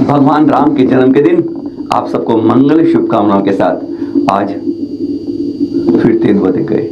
भगवान राम के जन्म के दिन आप सबको मंगल शुभकामनाओं के साथ आज फिर तेंदुआ दिख गए।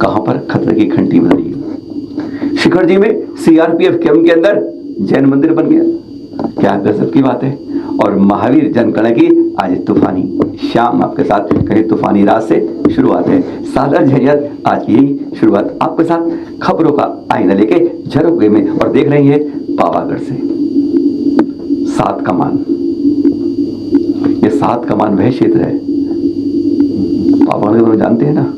कहां पर? खतरे की घंटी बज रही है। शिखर जी में सीआरपीएफ कैंप के अंदर जैन मंदिर बन गया। क्या गजब की बात है। और महावीर जनगणना की आज तूफानी शाम आपके साथ, कहीं तूफानी रात से शुरुआत है। सादर झंझट आज की यही शुरुआत आपके साथ खबरों का आईना लेके झरोखे में, और देख रही है पावागढ़ से 7 कमान। ये 7 कमान वह क्षेत्र है, पावागढ़ में जानते हैं ना,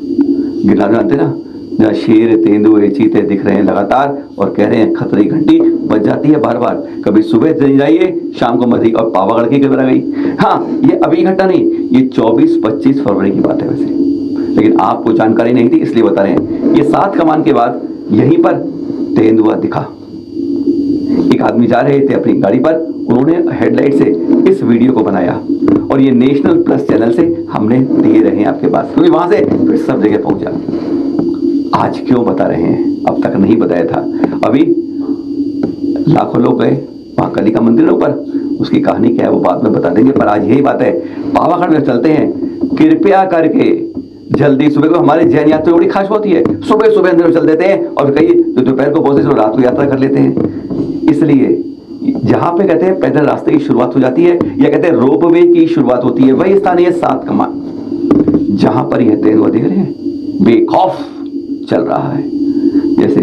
गिरनार जानते हैं ना, जहाँ शेर तेंदुए चीते दिख रहे हैं लगातार और कह रहे हैं खतरे की घंटी बज जाती है बार बार। कभी सुबह चली जाइए, शाम को मत। और पावागढ़ की खबर आ गई। हाँ, ये अभी घटना नहीं, ये 24-25 फरवरी की बात है वैसे, लेकिन आपको जानकारी नहीं थी इसलिए बता रहे हैं। ये 7 कमान के बाद यहीं पर तेंदुआ दिखा। एक आदमी जा रहे थे अपनी गाड़ी पर, उन्होंने हेडलाइट से इस वीडियो को बनाया और ये नेशनल प्लस चैनल से हमने दे रहे हैं आपके पास, क्योंकि वहां से फिर सब जगह पहुंचा। आज क्यों बता रहे हैं, अब तक नहीं बताया था। अभी लाखों लोग गए वहां कली का मंदिर ऊपर, उसकी कहानी क्या है वो बाद में बता देंगे, पर आज यही बात है। पावागढ़ में चलते हैं, कृपया करके जल्दी। सुबह को हमारे जैन यात्रा बड़ी खास होती है, सुबह सुबह अंदर चल देते हैं और कई जो दोपहर को पहुंचे तो रात को यात्रा कर लेते हैं। इसलिए जहां पे कहते हैं पैदल रास्ते की शुरुआत हो जाती है, या कहते हैं रोपवे की शुरुआत होती है, वही स्थान है 7 कमान, जहां पर यह तेंदुआ देख रहे हैं बेखौफ चल रहा है, जैसे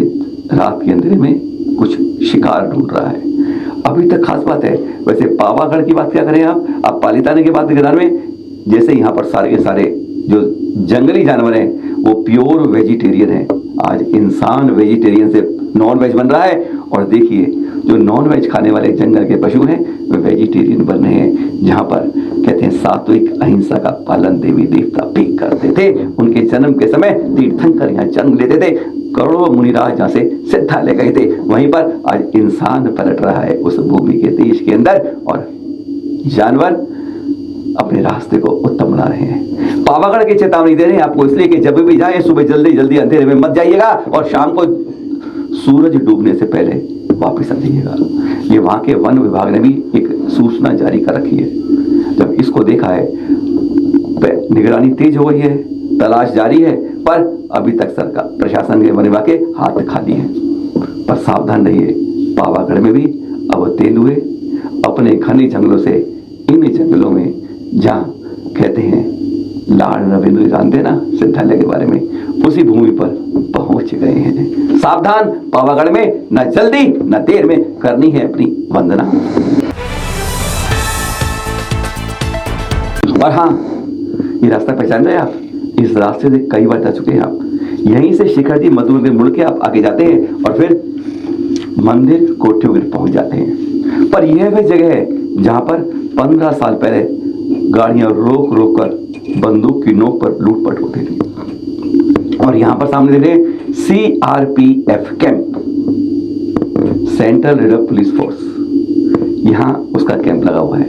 रात के अंधेरे में कुछ शिकार ढूंढ रहा है। अभी तक खास बात है। वैसे पावागढ़ की बात क्या करें आप पालीताना की बात गिरनार में, जैसे यहाँ पर सारे के सारे जो जंगली जानवर हैं वो प्योर वेजिटेरियन है। आज इंसान वेजिटेरियन से नॉन वेज बन रहा है, और देखिए जो नॉन वेज खाने वाले जंगल के पशु हैं वे वेजिटेरियन बन रहे हैं। जहाँ पर कहते हैं सात्विक अहिंसा का पालन देवी देवता भी करते थे। उनके जन्म के समय तीर्थंकर यहाँ जन्म लेते थे, करोड़ों मुनिराज जहाँ से सिद्धालय गए थे, वहीं पर आज इंसान पलट रहा है उस भूमि के देश के अंदर, और जानवर अपने रास्ते को उत्तम बना रहे हैं। पावागढ़ की चेतावनी दे रहे हैं आपको, इसलिए कि जब भी जाएं सुबह जल्दी जल्दी अंधेरे में मत जाइएगा, और शाम को सूरज डूबने से पहले वापस आ जाइएगा। ये वहां के वन विभाग ने भी एक सूचना जारी कर रखी है। जब इसको देखा है, निगरानी तेज हो गई है, तलाश जारी है, पर अभी तक सरकार प्रशासन के वन विभाग के हाथ खाली है। पर सावधान रहिए, पावागढ़ में भी अब तेंदुए अपने घने जंगलों से इन जंगलों में, जहाँ कहते हैं लाड़ रविंद्र जानते ना सिद्धालय के बारे में, उसी भूमि पर पहुंच गए हैं। सावधान, पावागढ़ में न जल्दी न देर में करनी है अपनी वंदना। और हाँ, ये रास्ता पहचान रहे आप, इस रास्ते से कई बार जा चुके हैं आप। यहीं से शिखर जी मधु में मुड़ के आप आगे जाते हैं और फिर मंदिर कोठ्योगिर पहुंच जाते हैं। पर यह वह जगह है जहां पर 15 साल पहले गाड़ियां रोक रोक कर बंदूक की नोक पर लूटपाट होती थी। और यहां पर सामने देख रहे हैं CRPF camp, central reserve police force, यहां उसका कैंप लगा हुआ है।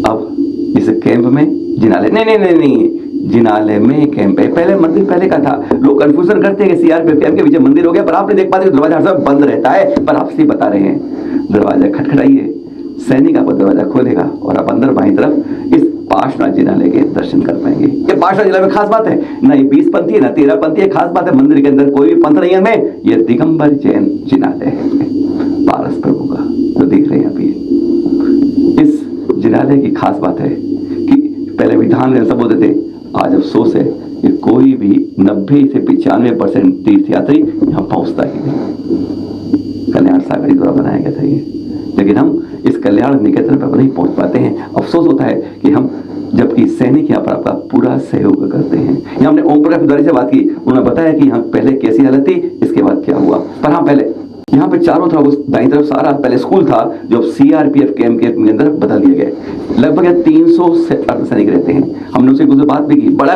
अब इस कैंप में जिनालय नहीं, जिनालय में कैंप है। पहले मंदिर पहले का था, लोग कंफ्यूजन करते हैं कि सीआरपीएफ कैंप के पीछे मंदिर हो गया, पर आप नहीं देख पाते दरवाजा हर समय बंद रहता है। पर आपसे बता रहे हैं, दरवाजा खटखटाइए, सैनिक आपको दरवाजा खोलेगा और आप अंदर बाईं तरफ इस पार्श्वनाथ जिनालय के दर्शन कर पाएंगे। ये पार्श्वनाथ जिनालय में खास बात है, ना ये 20 पंथी है ना 13 पंथी है, खास बात है मंदिर के अंदर कोई भी पंथ नहीं है में, ये दिगंबर जैन जिनालय है पारस प्रभु का, जो देख रहे हैं आप। ये इस जिनालय की खास बात है कि पहले विधान सब बोलते थे, आज अफसोस है कि कोई भी 90 से 95% तीर्थयात्री यहाँ पहुंचता ही नहीं। कल्याण सागर द्वारा बनाया गया था ये, लेकिन हम इस कल्याण निकेतन पर नहीं पहुंच पाते हैं। अफसोस होता है कि हम, जबकि सैनिक यहाँ पर आपका पूरा सहयोग करते हैं। यहाँ हमने ओम प्रकाश द्वारा से बात की, उन्होंने बताया कि यहाँ पहले कैसी हालत थी, इसके बाद क्या हुआ। पर हाँ, पहले यहाँ पे चारों तरफ दाईं तरफ सारा पहले स्कूल था, जो सीआरपीएफ कैंप के अंदर बदल दिए गए। लगभग 300 से अर्धसैनिक रहते हैं। हमने उनसे कुछ बात भी की, बड़ा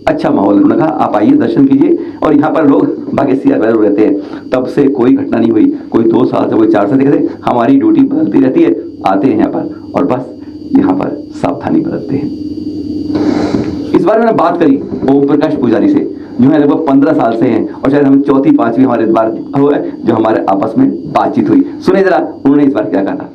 अच्छा माहौल। उन्होंने कहा आप आइए दर्शन कीजिए, और यहाँ पर लोग बाकी सीआरपीएफ रहते हैं। तब से कोई घटना नहीं हुई, कोई 2 साल से कोई 4 साल दिखते, हमारी ड्यूटी बदलती रहती है, आते हैं यहाँ पर और बस यहाँ पर सावधानी बरतते हैं। इस बार मैंने बात करी ओम प्रकाश पुजारी से, जो है लगभग 15 साल से हैं, और शायद हम 4-5वीं हमारे बार हुआ है जो हमारे आपस में बातचीत हुई। सुने जरा उन्होंने इस बार क्या कहा था।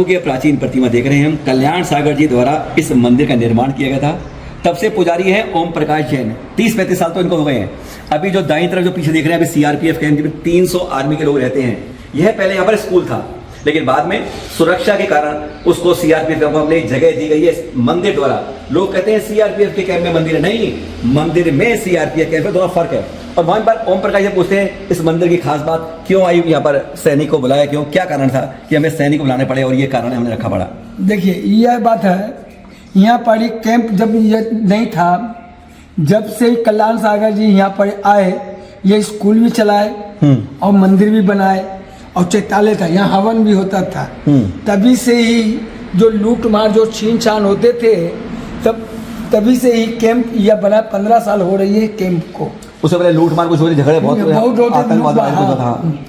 के प्राचीन प्रतिमा देख रहे हैं हम। कल्याण सागर जी द्वारा इस मंदिर का निर्माण किया गया था। तब से पुजारी है ओम प्रकाश जैन। 30-35 साल तो इनको हो गए हैं। अभी जो दाईं तरफ जो पीछे देख रहे हैं, अभी सीआरपीएफ कैंप में 300 आर्मी के लोग रहते हैं। यह पहले यहाँ पर स्कूल था, लेकिन बाद में सुरक्षा के कारण उसको सीआरपीएफ कैंप को अपनी जगह दी गई है मंदिर द्वारा। लोग कहते हैं सीआरपीएफ के कैंप में मंदिर है, नहीं, मंदिर में सीआरपीएफ कैंप में दोनों फर्क है। और वहां पर ओम प्रकाश जी पूछते हैं इस मंदिर की खास बात क्यों आई, यहाँ पर सैनिक को बुलाया क्यों, क्या कारण था कि हमें सैनिक को बुलाने पड़े और ये कारण हमने रखा पड़ा। देखिए यह बात है, यहाँ पर एक कैंप जब ये नहीं था, जब से कल्याण सागर जी यहाँ पर आए, ये स्कूल भी चलाए और मंदिर भी बनाए और चैतालय था, यहाँ हवन भी होता था। तभी से ही जो लूट मार जो छीन छान होते थे, तभी से ही कैंप यह बना। 15 साल हो रही है कैंप को। उससे पहले लूट मार कुछ हो रही, झगड़े बहुत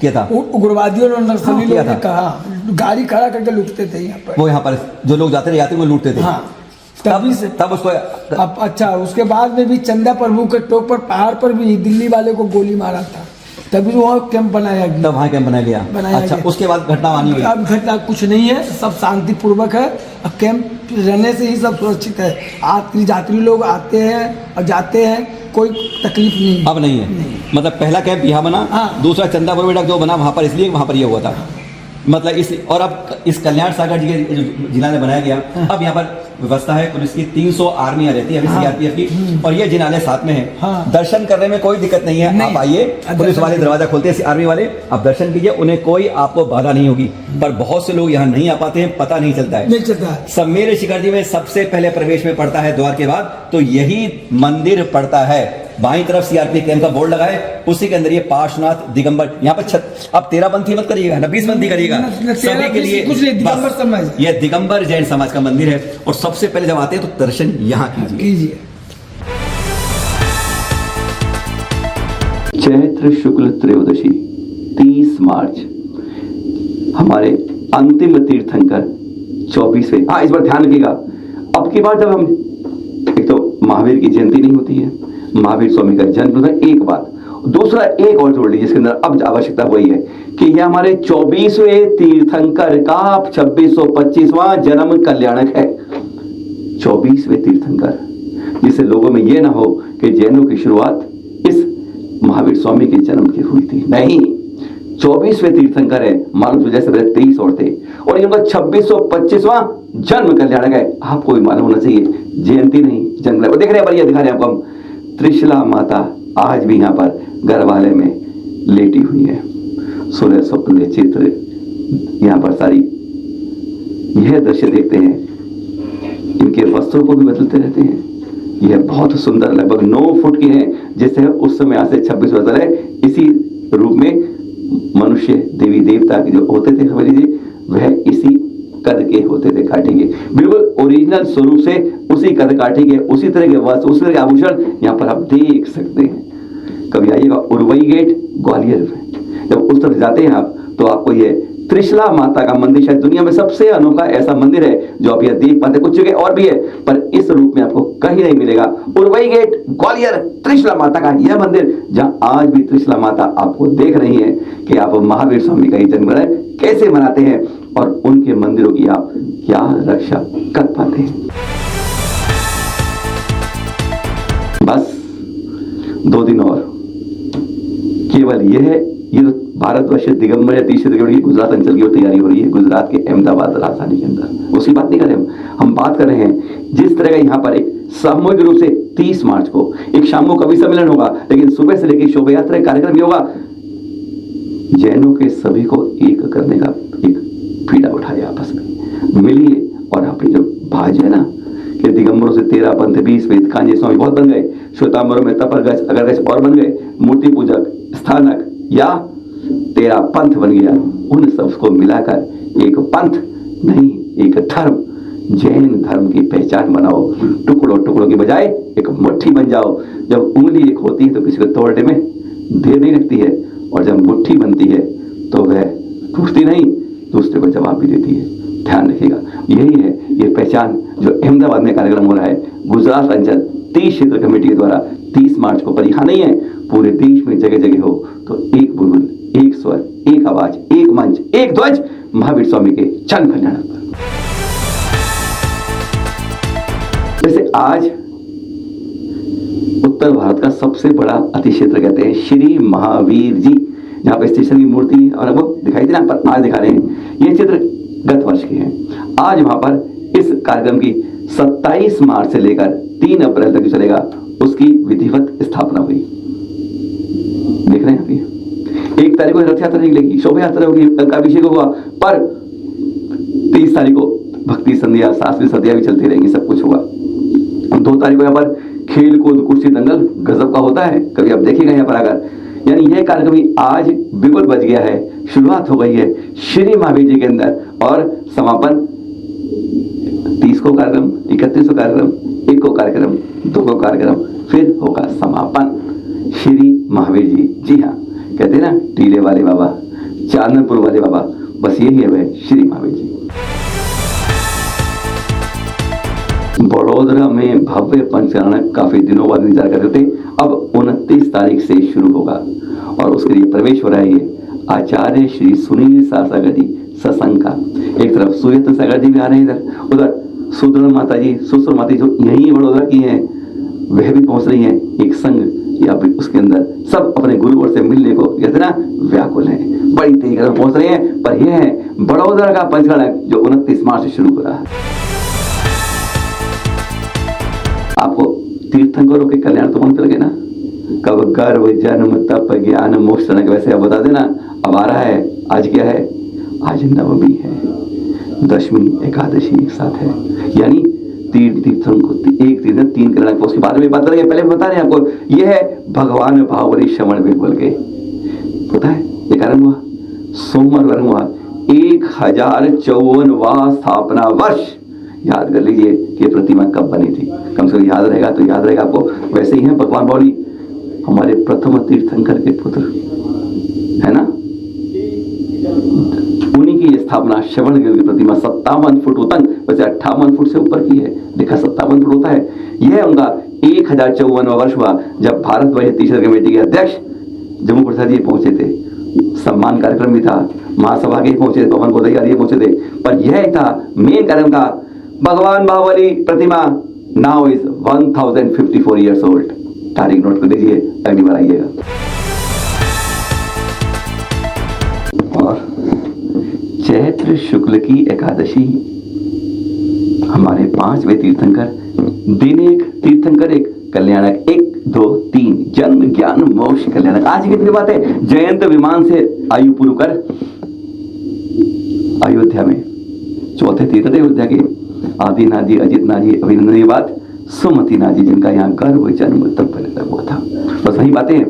किया था। उग्रवादियों और नक्सली लोगों ने कहा गाड़ी खड़ा करके लूटते थे यहाँ पर। वो यहाँ पर जो लोग जाते थे यात्री वो लूटते थे। हाँ, तभी से तब उसको अच्छा, उसके बाद में भी चंदा प्रभु के टोक पर पहाड़ पर भी दिल्ली वाले को गोली मारा था, तभी वहाँ कैंप बनाया गया। तब वहाँ कैंप बनाया गया। उसके बाद घटना आनी हुई। अब घटना कुछ नहीं है, सब शांतिपूर्वक है। अब कैंप रहने से ही सब सुरक्षित है। यात्री लोग आते हैं और जाते हैं, कोई तकलीफ नहीं। अब नहीं है, मतलब पहला कैंप यहाँ बना। हाँ। दूसरा चंदा प्रभु जो बना वहाँ पर, इसलिए वहाँ पर ये हुआ था। मतलब इस और अब इस कल्याण सागर जी के जिला में बनाया गया। अब यहाँ पर व्यवस्था है पुलिस की, 300 आर्मियां रहती है अभी सीआरपीएफ की, और ये जिनालय साथ में है। हाँ। दर्शन करने में कोई दिक्कत नहीं है। आप आइए, पुलिस वाले दरवाजा खोलते हैं, आर्मी वाले, आप दर्शन कीजिए, उन्हें कोई आपको बाधा नहीं होगी। पर बहुत से लोग यहाँ नहीं आ पाते हैं, पता नहीं चलता है। सम्मेलन शिखर जी में सबसे पहले प्रवेश में पड़ता है द्वार के बाद, तो यही मंदिर पड़ता है। बाईं तरफ सीआरपीएफ कैंप का बोर्ड लगाए, उसी के अंदर ये पार्श्वनाथ दिगंबर, यहाँ पर अब 13 पंथी मत करिएगा ना, 20 पंथी करिएगा, सभी के लिए दिगंबर समाज, ये दिगंबर जैन समाज का मंदिर है। और सबसे पहले जब आते हैं तो दर्शन यहाँ कीजिए। चैत्र शुक्ल त्रयोदशी 30 मार्च हमारे अंतिम तीर्थंकर 24वें। हाँ, इस बार ध्यान रखिएगा, अब की बार जब हम, एक तो महावीर की जयंती नहीं होती है, महावीर स्वामी का जन्म होता है, एक बात। दूसरा एक और जोड़ लीजिए इसके अंदर, अब आवश्यकता वही है कि यह हमारे 24वें तीर्थंकर का 2625वां जन्म कल्याणक है। 24वें तीर्थंकर, जिससे लोगों में यह ना हो कि जैनों की शुरुआत इस महावीर स्वामी के जन्म की हुई थी। नहीं, 24वें तीर्थंकर है। मालूम तो जैसे 23 और थे, और इनका 2625वां जन्म कल्याणक है। आपको भी मालूम होना चाहिए, जयंती नहीं जन्म। देख रहे हैं, बढ़िया दिखा रहे हैं आपको हम। त्रिशला माता आज भी यहाँ पर गर्भालय में लेटी हुई है। 16 स्वप्न चित्र यहाँ पर सारी यह दृश्य देखते हैं। इनके वस्त्रों को भी बदलते रहते हैं। यह बहुत सुंदर, लगभग 9 फुट की है, जैसे उस समय आज से 26 वर्ष पहले इसी रूप में मनुष्य देवी देवता के जो होते थे, समझ लीजिए, वह इसी कद के होते थे, काटे के, बिल्कुल ओरिजिनल स्वरूप से उसी कद काटे के, उसी तरह के वस्त्र, उसी तरह के आभूषण यहाँ पर आप देख सकते हैं। कभी आइएगा उरवई गेट ग्वालियर में, जब उस तरफ जाते हैं आप, तो आपको ये त्रिशला माता का मंदिर शायद दुनिया में सबसे अनोखा ऐसा मंदिर है जो आप यहाँ देख पाते। कुछ जगह और भी है, पर इस रूप में आपको कहीं नहीं मिलेगा। उरवई गेट ग्वालियर, त्रिशला माता का यह मंदिर, जहाँ आज भी त्रिशला माता आपको देख रही है कि आप महावीर स्वामी का ही जन्म कैसे मनाते हैं और उनके मंदिरों की आप क्या रक्षा कर पाते हैं। बस 2 दिन और, केवल ये तो भारतवर्ष दिगंबर या तीसरे दिगंबर की गुजरात अंचल की तैयारी हो रही है, गुजरात के अहमदाबाद राजधानी के अंदर। उसकी बात नहीं कर रहे हम बात कर रहे हैं जिस तरह का यहाँ पर एक सामूहिक रूप से 30 मार्च को एक शाम को कवि सम्मेलन होगा, लेकिन सुबह से लेकर शोभा यात्रा कार्यक्रम भी होगा। जैनों के सभी को एक करने का एक पीड़ा उठाए, आपस में मिलिए, और अपनी जो भाज है ना कि दिगंबरों से 13 पंथ 20 वेद, कांजे स्वामी बहुत बन गए, श्वेतांबरों में तपरगज अगरगज और बन गए, मूर्ति पूजक स्थानक या 13 पंथ बन गया। उन सबको मिलाकर एक पंथ नहीं, एक धर्म, जैन धर्म की पहचान बनाओ। टुकड़ों की बजाय एक मुट्ठी बन जाओ। जब उंगली एक होती है तो किसी को तोड़ने में देर नहीं लगती है, और जब मुट्ठी बनती है तो वह टूटती नहीं, दूसरे को जवाब भी देती है। ध्यान रखिएगा, यही है ये पहचान जो अहमदाबाद में कार्यक्रम हो रहा है गुजरात अंचल 30 क्षेत्र कमेटी के द्वारा 30 मार्च को। पर यहाँ नहीं है, पूरे देश में जगह जगह हो तो एक बुलबुल, एक स्वर, एक आवाज, एक मंच, एक ध्वज, महावीर स्वामी के जन्म कल्याण पर। जैसे आज उत्तर भारत का सबसे बड़ा अति क्षेत्र कहते हैं श्री महावीर जी, जहां पे स्टेशन की मूर्ति और वो दिखाई थी ना, पर आज दिखा रहे हैं। ये चित्र गत वर्ष के हैं। आज वहां पर इस कार्यक्रम की 27 मार्च से लेकर 3 अप्रैल तक जो चलेगा उसकी विधिवत स्थापना हुई। देख रहे हैं आप ये 1 तारीख को रथ यात्रा निकलेगी, शोभा यात्रा होगी, कल का अभिषेक होगा, पर 30 तारीख को भक्ति संध्या, शास्त्रीय संध्या भी चलती रहेंगी, सब कुछ होगा। 2 तारीख को यहाँ पर खेल कूद कुश्ती दंगल गजब का होता है, कभी आप देखिएगा यहाँ पर आकर। यानी यह कार्यक्रम आज बिल्कुल बच गया है, शुरुआत हो गई है श्री महावीर जी के अंदर, और समापन 30 को कार्यक्रम, 31 को कार्यक्रम, 1 को कार्यक्रम, 2 को कार्यक्रम, फिर होगा समापन श्री महावीर जी। जी हाँ, कहते हैं ना टीले वाले बाबा, चांदनपुर वाले बाबा, बस यही है वह श्री महावीर जी। बड़ोदरा में भव्य पंचानन काफी दिनों बाद इंतजार कर रहे थे, अब 29 तारीख से शुरू होगा और उसके लिए प्रवेश हो रहा है ये आचार्य श्री सुनील सागर जी सत्संग का। एक तरफ सुयत्न सागर जी भी आ रहे हैं इधर, उधर सुदृढ़ माता जी, सुसुर माता जी जो यही बड़ोदरा की हैं, वह भी पहुंच रही हैं एक संघ या फिर उसके अंदर। सब अपने गुरुवर से मिलने को कहते ना व्याकुल हैं, बड़ी तेजी से पहुंच रहे हैं। पर यह है बड़ोदरा का पंचगण जो 29 मार्च से शुरू हो रहा है। आपको तीर्थंकरों के कल्याण तो मन लगे ना, कब गर्भ जन्म तप ज्ञान मोक्ष, वैसे आप बता देना। अब आ रहा है, आज क्या है? आज नवमी है, दशमी एकादशी एक साथ है, यानी तीर्थंकर एक तीर्थ 3 कल्याण। उसके बारे में बात करेंगे, पहले बता रहे हैं आपको। यह है भगवान भावरी श्रवण बिल्कुल के, पता है ये कारण हुआ सोमवार हुआ 1054वां स्थापना वर्ष। याद कर लीजिए कि प्रतिमा कब बनी थी, कम से कम याद रहेगा तो याद रहेगा आपको। वैसे ही है भगवान बावली हमारे प्रथम तीर्थंकर के पुत्र है ना, उन्हीं की स्थापना श्रवण की प्रतिमा 57 फुट उतंग, वैसे 58 फुट से ऊपर की है, देखा 57 फुट होता है। यह उनका 1054वां वर्ष हुआ जब भारत वर्ष तीसरी कमेटी के अध्यक्ष जम्मू प्रसाद जी पहुंचे थे। सम्मान कार्यक्रम भी था, महासभा के पहुंचे थे, पवन गोदैया जी पहुंचे थे, पर यह था मेन कार्यक्रम का। भगवान बाहुबली प्रतिमा नाउ इज 1054 ईयर्स ओल्ड। तारीख नोट कर लीजिए, अगली बार आइएगा। और चैत्र शुक्ल की एकादशी हमारे 5वें तीर्थंकर, दिन एक तीर्थंकर एक कल्याणक, 1 2 3 जन्म ज्ञान मोक्ष कल्याणक। आज की कितनी बात है, जयंत विमान से आयु पूर्व कर अयोध्या में 4थे तीर्थ अयोध्या के आदिनाथ जी, अजितनाथ जी, अभिनंदन के बाद सुमतिनाथ जी, जिनका यहाँ गर्भ जन्म तब पहले हुआ था। बस वही बातें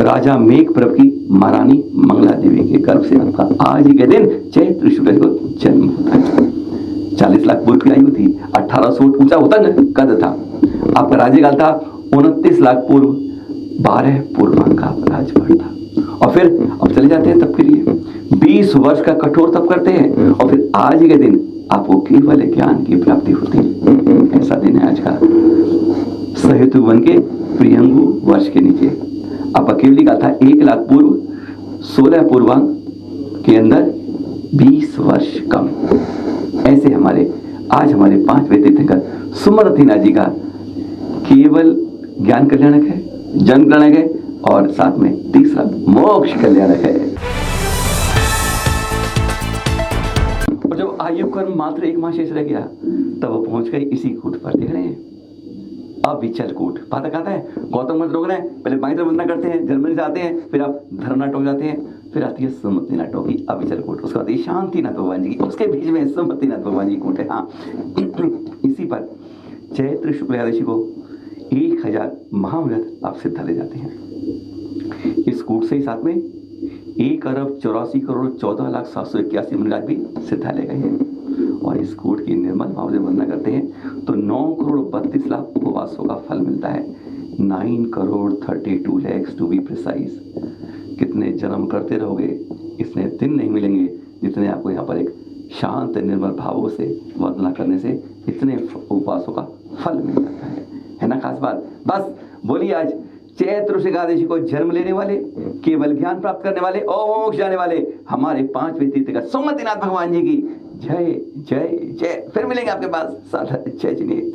राजा मेघप्रभ की महारानी मंगला देवी के गर्भ से आपका आज के दिन चैत्र शुक्ल को जन्म होता है। 40 लाख पूर्व की आयु थी, 1800 फुट ऊंचा उतंग कद था। आपका राज्यकाल था 29 लाख पूर्व, 12 पूर्वांग का राजपाट था। और फिर अब चले जाते हैं तब के लिए 20 वर्ष का कठोर तप करते हैं, और फिर आज के दिन आपको केवल ज्ञान की प्राप्ति होती है। ऐसा दिन है आज का। सहेतु वन के प्रियंगु वर्ष के नीचे आपका केवली काल था 1 लाख पूर्व, 16 पूर्वांग के अंदर 20 वर्ष कम। ऐसे हमारे आज हमारे 5वें तीर्थंकर सुमतिनाथ जी का केवल ज्ञान कल्याणक है, जन्म कल्याणक है, और साथ में तीसरा मोक्ष कल्याणक है। और जब आयु कर्म मात्र 1 माह शेष रह गया तब वो पहुंच गए इसी कूट पर। देख रहे हैं अविचल कूट। बात कहता है गौतम बुद्ध रोक रहे हैं, पहले बाई तरफ वंदना करते हैं, जर्मनी से आते हैं, फिर आप धरना टोक जाते हैं, फिर आती है सुमतिनाथ टोक की अविचल कूट, उसके बाद शांतिनाथ भगवान जी की, उसके बीच में सुमतिनाथ भगवान जी की कूट है। हाँ इसी पर चैत्र शुक्ल एकादशी को 1000 महाव्रत आप सिद्धा ले जाते हैं। इस कूट से ही साथ में 1,84,14,07,81 मनराज भी सिद्धा ले गए हैं। और इस कूट की निर्मल भाव से वंदना करते हैं तो 9,32,00,000 उपवासों का फल मिलता है। 9,32 lakhs टू बी प्रिसाइज। कितने जन्म करते रहोगे, इतने दिन नहीं मिलेंगे जितने आपको यहाँ पर एक शांत निर्मल भावों से वंदना करने से इतने उपवासों का फल मिल जाता है ना खास बात। बस बोलिए आज चैत्र एकादशी को जन्म लेने वाले, केवल ज्ञान प्राप्त करने वाले और मोक्ष जाने वाले हमारे 5वें तीर्थंकर सुमतिनाथ भगवान जी की जय जय जय। फिर मिलेंगे आपके पास साथ जय जिनेत।